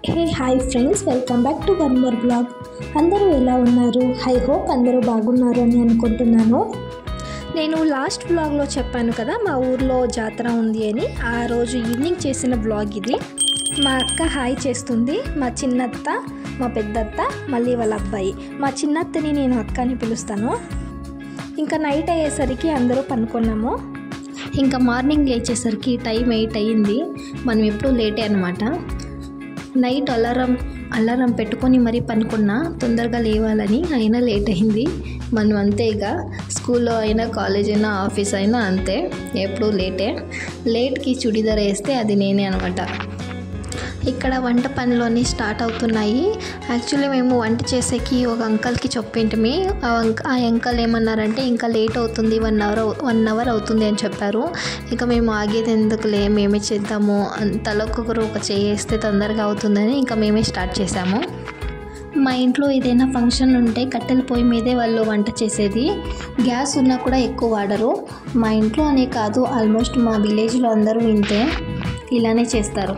Hey hi friends, welcome back to one more blog. అందరూ ఎలా ఉన్నారు? ఐ హోప్ అందరూ బాగున్నారు అని అనుకుంటున్నాను. నేను లాస్ట్ బ్లాగ్లో చెప్పాను కదా మా ఊర్లో జాతర ఉంది అని. ఆ రోజు ఈవినింగ్ చేసిన బ్లాగ్ ఇది. మా అక్క హాయ్ చేస్తుంది, మా చిన్నత్త, మా పెద్దత్త, మళ్ళీ వాళ్ళ అబ్బాయి. మా చిన్నత్తని నేను అక్క అని పిలుస్తాను. ఇంకా నైట్ అయ్యేసరికి అందరూ పనుకున్నాము. ఇంకా మార్నింగ్ లేచేసరికి టైం 8 అయ్యింది. మనం ఎప్పుడూ లేటే అనమాట. నైట్ అలారం పెట్టుకొని మరీ పనుకున్నా తొందరగా లేవాలని, అయినా లేట్ అయింది. మనం అంతే, ఇక స్కూల్లో అయినా కాలేజ్ అయినా ఆఫీస్ అయినా అంతే, ఎప్పుడూ లేట్కి చుడిదార్ వేస్తే అది నేనే అనమాట. ఇక్కడ వంట పనిలోని స్టార్ట్ అవుతున్నాయి. యాక్చువల్లీ మేము వంట చేసేకి ఒక అంకల్కి చెప్పింటిమి. ఆ అంకల్ ఏమన్నారంటే ఇంకా లేట్ అవుతుంది, 1 అవర్ అవుతుంది అని చెప్పారు. ఇక మేము ఆగేది ఎందుకులే, మేమే చేద్దాము, తలొక్కొక్కరు ఒక చేస్తే తొందరగా అవుతుందని ఇంకా మేమే స్టార్ట్ చేసాము. మా ఇంట్లో ఏదైనా ఫంక్షన్ ఉంటే కట్టెల పొయ్యి మీదే వాళ్ళు వంట చేసేది. గ్యాస్ ఉన్నా కూడా ఎక్కువ వాడరు. మా ఇంట్లో అనే కాదు, ఆల్మోస్ట్ మా విలేజ్లో అందరూ ఇంతే, ఇలానే చేస్తారు.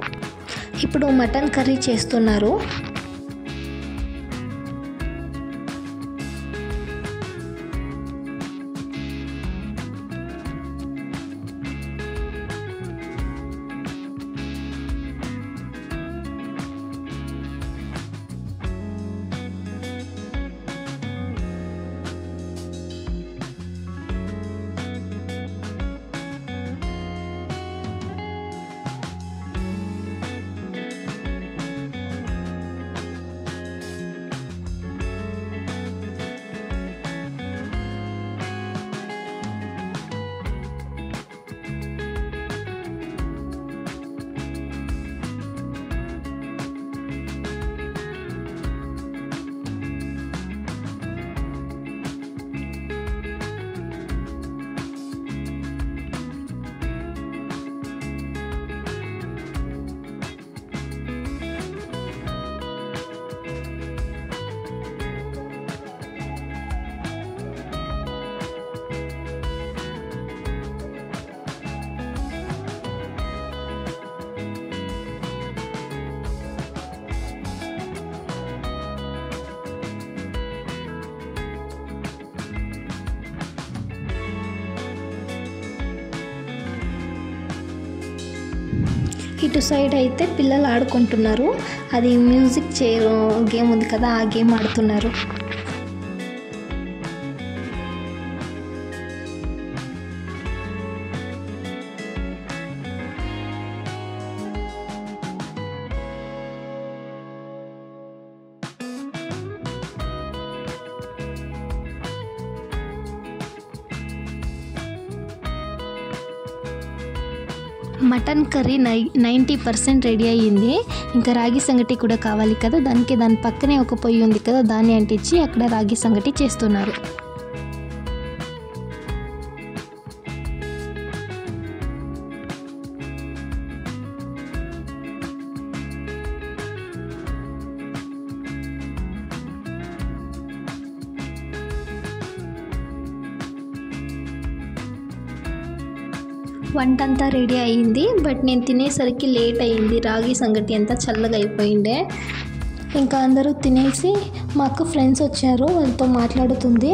ఇప్పుడు మటన్ కర్రీ చేస్తున్నారు. ఇటు సైడ్ అయితే పిల్లలు ఆడుకుంటున్నారు. అది మ్యూజిక్ చైర్ గేమ్ ఉంది కదా, ఆ గేమ్ ఆడుతున్నారు. మటన్ కర్రీ 90% రెడీ అయ్యింది. ఇంకా రాగి సంగటి కూడా కావాలి కదా, దాని పక్కనే ఒక పొయ్యి ఉంది కదా, దాన్ని అంటించి అక్కడ రాగి సంగటి చేస్తున్నారు. వంట అంతా రెడీ అయ్యింది, బట్ నేను తినేసరికి లేట్ అయ్యింది. రాగి సంగటి అంతా చల్లగా అయిపోయిండే. ఇంకా అందరూ తినేసి మా అక్క ఫ్రెండ్స్ వచ్చారు, వాళ్ళతో మాట్లాడుతుంది.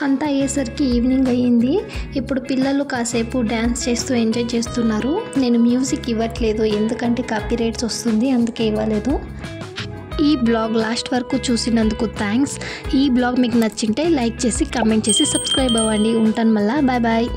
అంతా అయ్యేసరికి ఈవినింగ్ అయ్యింది. ఇప్పుడు పిల్లలు కాసేపు డ్యాన్స్ చేస్తూ ఎంజాయ్ చేస్తున్నారు. నేను మ్యూజిక్ ఇవ్వట్లేదు, ఎందుకంటే కాపీరైట్స్ వస్తుంది, అందుకే ఇవ్వలేదు. ఈ బ్లాగ్ లాస్ట్ వరకు చూసినందుకు థ్యాంక్స్. ఈ బ్లాగ్ మీకు నచ్చింటే లైక్ చేసి కామెంట్ చేసి సబ్స్క్రైబ్ అవ్వండి. ఉంటాను మళ్ళీ, బాయ్ బాయ్.